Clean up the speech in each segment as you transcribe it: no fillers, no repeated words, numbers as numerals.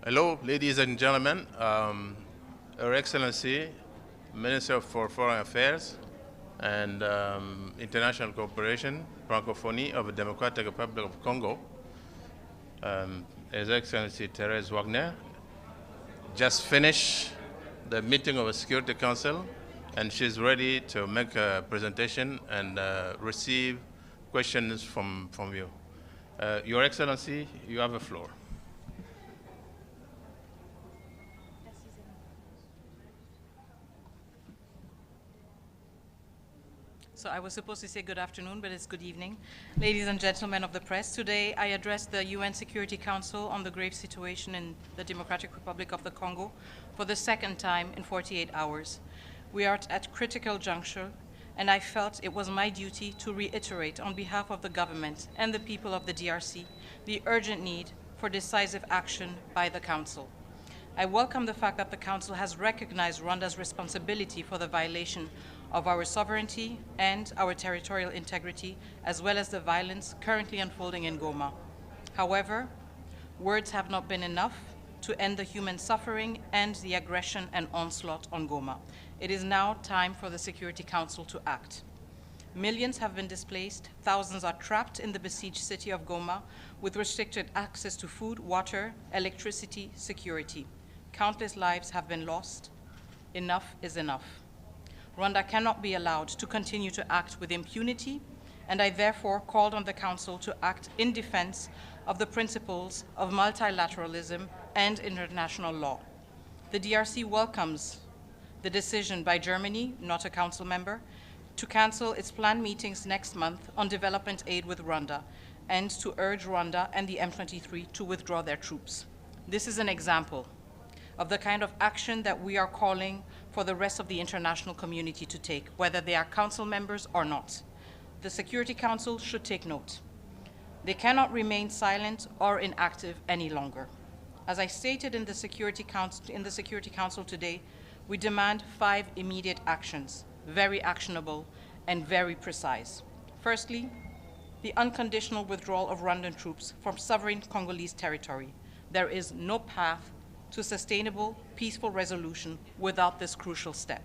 Hello, ladies and gentlemen. Her Excellency, Minister for Foreign Affairs and International Cooperation, Francophonie of the Democratic Republic of Congo, His Excellency Thérèse Wagner, just finished the meeting of the Security Council, and she's ready to make a presentation and receive questions from you. Your Excellency, you have the floor. So I was supposed to say good afternoon, but it's good evening. Ladies and gentlemen of the press, today I address the UN Security Council on the grave situation in the Democratic Republic of the Congo for the second time in 48 hours. We are at critical juncture, and I felt it was my duty to reiterate on behalf of the government and the people of the DRC the urgent need for decisive action by the Council. I welcome the fact that the Council has recognized Rwanda's responsibility for the violation of our sovereignty and our territorial integrity, as well as the violence currently unfolding in Goma. However, words have not been enough to end the human suffering and the aggression and onslaught on Goma. It is now time for the Security Council to act. Millions have been displaced, thousands are trapped in the besieged city of Goma with restricted access to food, water, electricity, security. Countless lives have been lost. Enough is enough. Rwanda cannot be allowed to continue to act with impunity, and I therefore called on the Council to act in defense of the principles of multilateralism and international law. The DRC welcomes the decision by Germany, not a Council member, to cancel its planned meetings next month on development aid with Rwanda and to urge Rwanda and the M23 to withdraw their troops. This is an example of the kind of action that we are calling for the rest of the international community to take, whether they are council members or not. The Security Council should take note. They cannot remain silent or inactive any longer. As I stated in the Security Council today, we demand 5 immediate actions, very actionable and very precise. Firstly, the unconditional withdrawal of Rwandan troops from sovereign Congolese territory. There is no path to sustainable, peaceful resolution without this crucial step.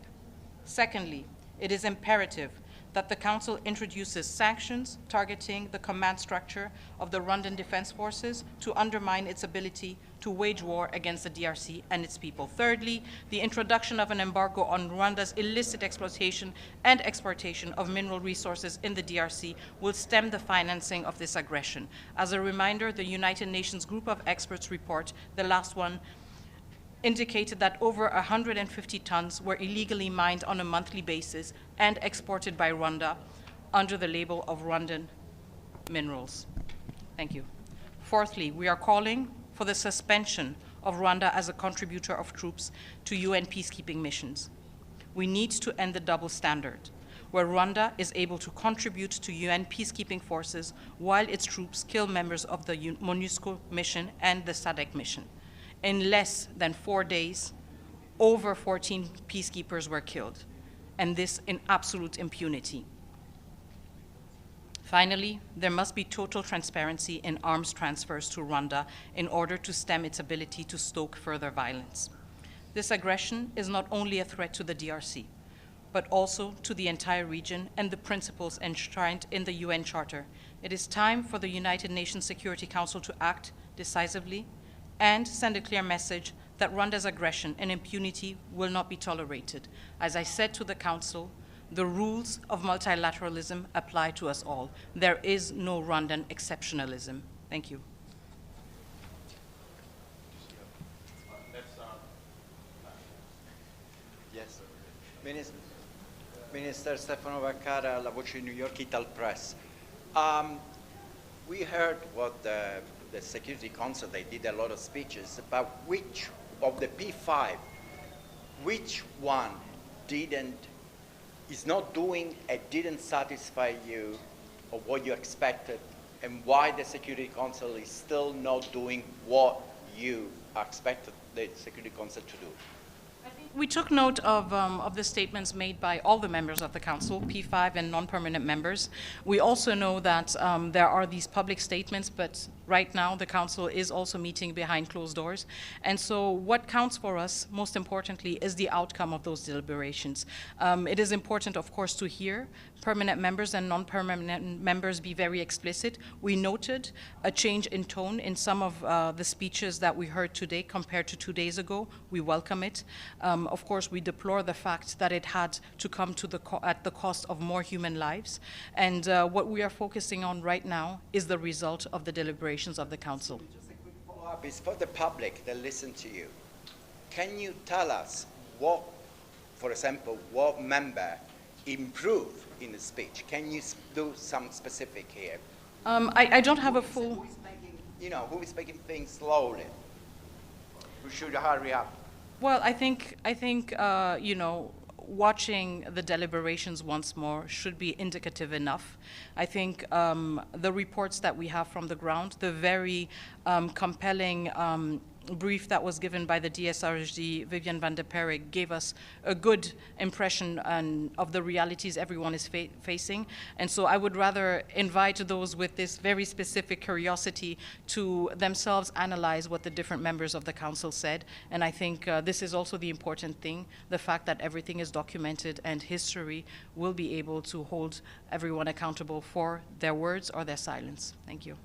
Secondly, it is imperative that the Council introduces sanctions targeting the command structure of the Rwandan Defense Forces to undermine its ability to wage war against the DRC and its people. Thirdly, the introduction of an embargo on Rwanda's illicit exploitation and exportation of mineral resources in the DRC will stem the financing of this aggression. As a reminder, the United Nations Group of Experts report, the last one, indicated that over 150 tons were illegally mined on a monthly basis and exported by Rwanda under the label of Rwandan minerals. Thank you. Fourthly, we are calling for the suspension of Rwanda as a contributor of troops to UN peacekeeping missions. We need to end the double standard, where Rwanda is able to contribute to UN peacekeeping forces while its troops kill members of the MONUSCO mission and the SADC mission. In less than 4 days, over 14 peacekeepers were killed, and this in absolute impunity. Finally, there must be total transparency in arms transfers to Rwanda in order to stem its ability to stoke further violence. This aggression is not only a threat to the DRC, but also to the entire region and the principles enshrined in the UN Charter. It is time for the United Nations Security Council to act decisively and send a clear message that Rwanda's aggression and impunity will not be tolerated. As I said to the Council, the rules of multilateralism apply to us all. There is no Rwandan exceptionalism. Thank you. Yes. Minister Stefano Vaccara, La Voce New York, Ital Press. We heard what the Security Council, they did a lot of speeches about which of the P5, which one is not doing and didn't satisfy you or what you expected, and why the Security Council is still not doing what you expected the Security Council to do? I think We took note of the statements made by all the members of the council, P5 and non-permanent members. We also know that there are these public statements, but right now the council is also meeting behind closed doors. And so what counts for us, most importantly, is the outcome of those deliberations. It is important, of course, to hear permanent members and non-permanent members be very explicit. We noted a change in tone in some of the speeches that we heard today compared to 2 days ago. We welcome it. Of course, we deplore the fact that it had to come to at the cost of more human lives. And what we are focusing on right now is the result of the deliberations of the council. Just a quick follow-up is for the public that listen to you. Can you tell us what, for example, what member improved in the speech? Can you do some specific here? I don't have a full... Who is making, who is making things slowly? Who should hurry up? Well, I think watching the deliberations once more should be indicative enough. I think the reports that we have from the ground, the very compelling brief that was given by the DSRG, Vivian van der Perre, gave us a good impression of the realities everyone is facing. And so I would rather invite those with this very specific curiosity to themselves analyze what the different members of the council said. And I think this is also the important thing, the fact that everything is documented and history will be able to hold everyone accountable for their words or their silence. Thank you.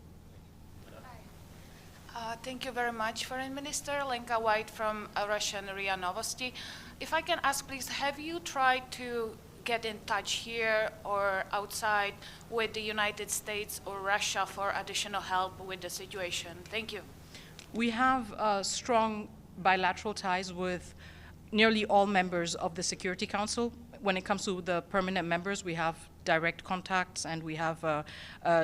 Thank you very much, Foreign Minister. Lenka White from Russian RIA Novosti. If I can ask, please, have you tried to get in touch here or outside with the United States or Russia for additional help with the situation? Thank you. We have strong bilateral ties with nearly all members of the Security Council. When it comes to the permanent members, we have direct contacts and we have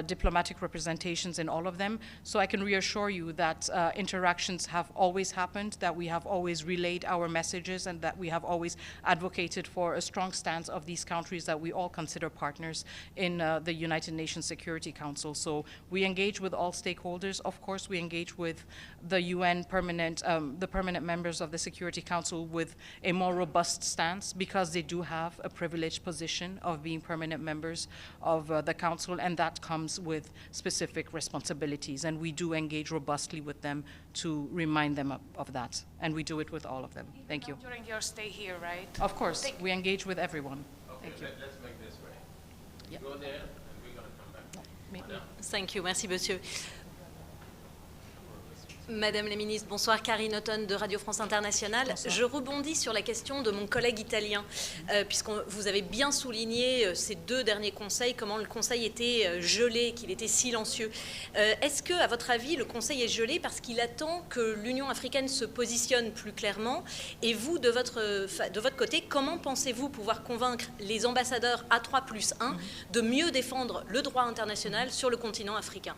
diplomatic representations in all of them. So I can reassure you that interactions have always happened, that we have always relayed our messages, and that we have always advocated for a strong stance of these countries that we all consider partners in the United Nations Security Council. So we engage with all stakeholders. Of course, we engage with the UN permanent, the permanent members of the Security Council with a more robust stance because they do have a privileged position of being permanent members of the council, and that comes with specific responsibilities, and we do engage robustly with them to remind them of that, and we do it with all of them. Thank you. During your stay here, right? Of course, we engage with everyone. Okay, Thank you. Let's make this way. Yeah. Go there, and we're going to come back. Madame. Thank you. Merci, monsieur. Madame la ministre, bonsoir. Karine Autonne de Radio France Internationale. Bonsoir. Je rebondis sur la question de mon collègue italien, puisque vous avez bien souligné ces 2 derniers conseils, comment le Conseil était gelé, qu'il était silencieux. Est-ce que, à votre avis, le Conseil est gelé parce qu'il attend que l'Union africaine se positionne plus clairement? Et vous, de votre côté, comment pensez-vous pouvoir convaincre les ambassadeurs A3+1 de mieux défendre le droit international sur le continent africain?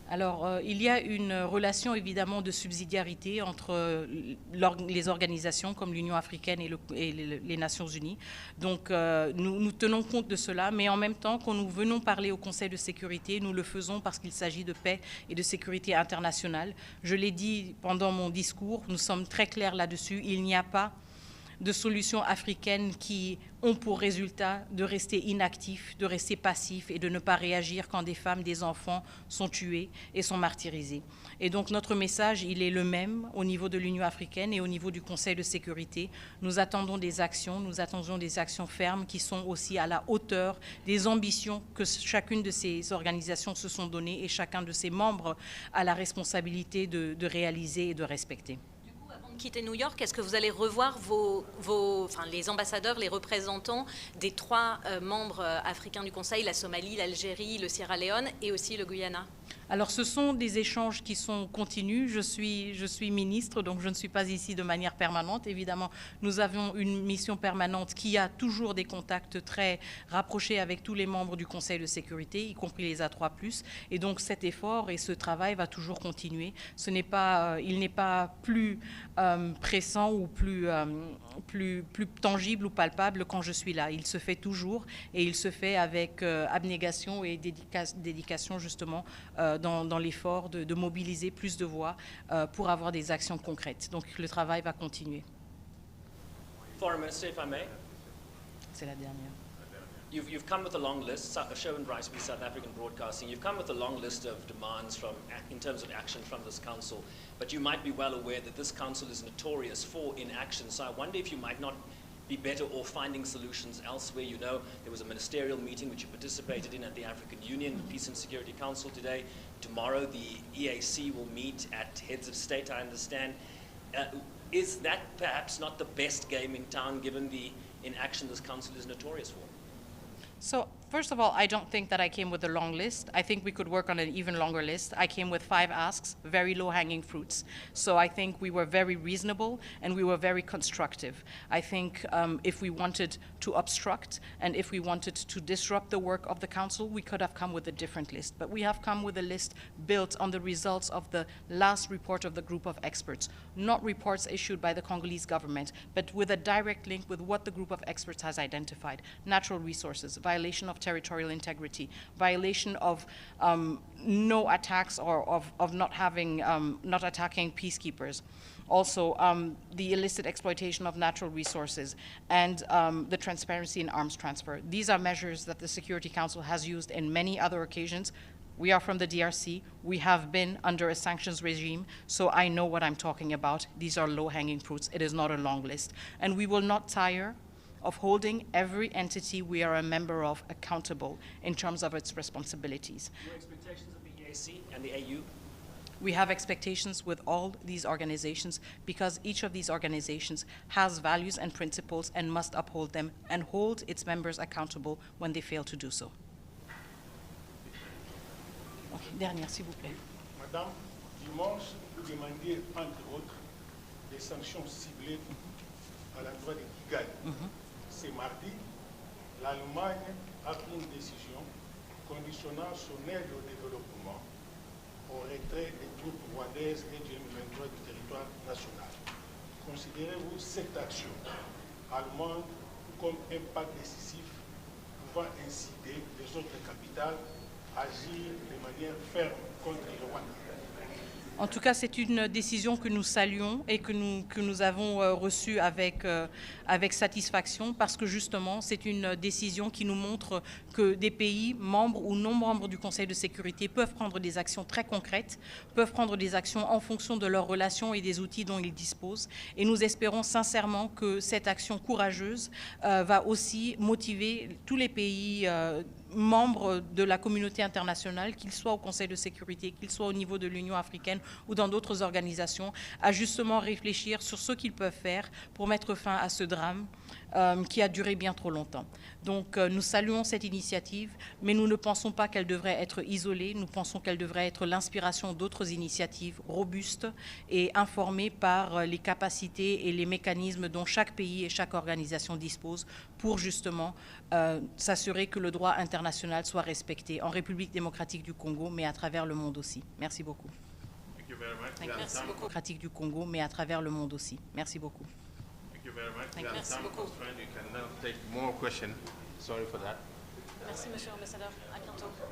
Alors, il y a une relation évidemment de subsidiarité entre les organisations comme l'Union africaine et les Nations unies. Donc, nous tenons compte de cela, mais en même temps, quand nous venons parler au Conseil de sécurité, nous le faisons parce qu'il s'agit de paix et de sécurité internationale. Je l'ai dit pendant mon discours, nous sommes très clairs là-dessus. Il n'y a pas de solutions africaines qui ont pour résultat de rester inactifs, de rester passifs et de ne pas réagir quand des femmes, des enfants sont tués et sont martyrisés. Et donc notre message, il est le même au niveau de l'Union africaine et au niveau du Conseil de sécurité. Nous attendons des actions fermes qui sont aussi à la hauteur des ambitions que chacune de ces organisations se sont données et chacun de ses membres a la responsabilité de réaliser et de respecter. Quitter New York, est-ce que vous allez revoir les ambassadeurs, les représentants des 3 membres africains du Conseil, la Somalie, l'Algérie, le Sierra Leone et aussi le Guyana? Alors, ce sont des échanges qui sont continus. Je suis ministre, donc je ne suis pas ici de manière permanente. Évidemment, nous avons une mission permanente qui a toujours des contacts très rapprochés avec tous les membres du Conseil de sécurité, y compris les A3+. Et donc, cet effort et ce travail va toujours continuer. Il n'est pas plus pressant ou plus tangible ou palpable quand je suis là. Il se fait toujours et il se fait avec abnégation et dédication justement dans l'effort de mobiliser plus de voix pour avoir des actions concrètes. Donc le travail va continuer. Foreign Minister, if I may. C'est la dernière. You've come with a long list, Sherwin Rice, South African Broadcasting, you've come with a long list of demands in terms of action from this council, but you might be well aware that this council is notorious for inaction, so I wonder if you might not be better off finding solutions elsewhere. You know, there was a ministerial meeting which you participated in at the African Union, the Peace and Security Council today. Tomorrow the EAC will meet at heads of state, I understand. Is that perhaps not the best game in town given the inaction this council is notorious for? So, first of all, I don't think that I came with a long list. I think we could work on an even longer list. I came with 5 asks, very low-hanging fruits. So I think we were very reasonable and we were very constructive. I think if we wanted to obstruct and if we wanted to disrupt the work of the council, we could have come with a different list. But we have come with a list built on the results of the last report of the group of experts, not reports issued by the Congolese government, but with a direct link with what the group of experts has identified: natural resources, violation of territorial integrity, violation of no attacks or of not attacking peacekeepers. Also, the illicit exploitation of natural resources and the transparency in arms transfer. These are measures that the Security Council has used in many other occasions. We are from the DRC. We have been under a sanctions regime, so I know what I'm talking about. These are low-hanging fruits. It is not a long list. And we will not tire of holding every entity we are a member of accountable in terms of its responsibilities. Your expectations of the EAC and the AU? We have expectations with all these organizations because each of these organizations has values and principles and must uphold them and hold its members accountable when they fail to do so. Dernière, s'il vous plaît. Madame, dimanche, vous demandiez, entre autres, des sanctions ciblées à l'endroit de Kigali. Ce mardi, l'Allemagne a pris une décision conditionnant son aide au développement au retrait des troupes rwandaises et du M23 du territoire national. Considérez-vous cette action allemande comme un pas décisif pouvant inciter les autres capitales à agir de manière ferme contre le Rwanda? En tout cas, c'est une décision que nous saluons et que nous avons reçue avec satisfaction parce que justement, c'est une décision qui nous montre que des pays, membres ou non membres du Conseil de sécurité, peuvent prendre des actions très concrètes, peuvent prendre des actions en fonction de leurs relations et des outils dont ils disposent. Et nous espérons sincèrement que cette action courageuse va aussi motiver tous les pays membres de la communauté internationale, qu'ils soient au Conseil de sécurité, qu'ils soient au niveau de l'Union africaine ou dans d'autres organisations, à justement réfléchir sur ce qu'ils peuvent faire pour mettre fin à ce drame qui a duré bien trop longtemps. Donc nous saluons cette initiative, mais nous ne pensons pas qu'elle devrait être isolée, nous pensons qu'elle devrait être l'inspiration d'autres initiatives robustes et informées par les capacités et les mécanismes dont chaque pays et chaque organisation dispose pour justement s'assurer que le droit international soit respecté en République démocratique du Congo, mais à travers le monde aussi. Merci beaucoup. Merci beaucoup. Démocratique du Congo, mais à travers le monde aussi. Merci beaucoup. Thank you very much. Merci beaucoup. You can now take more questions. Sorry for that. Merci, monsieur l'ambassadeur. À bientôt.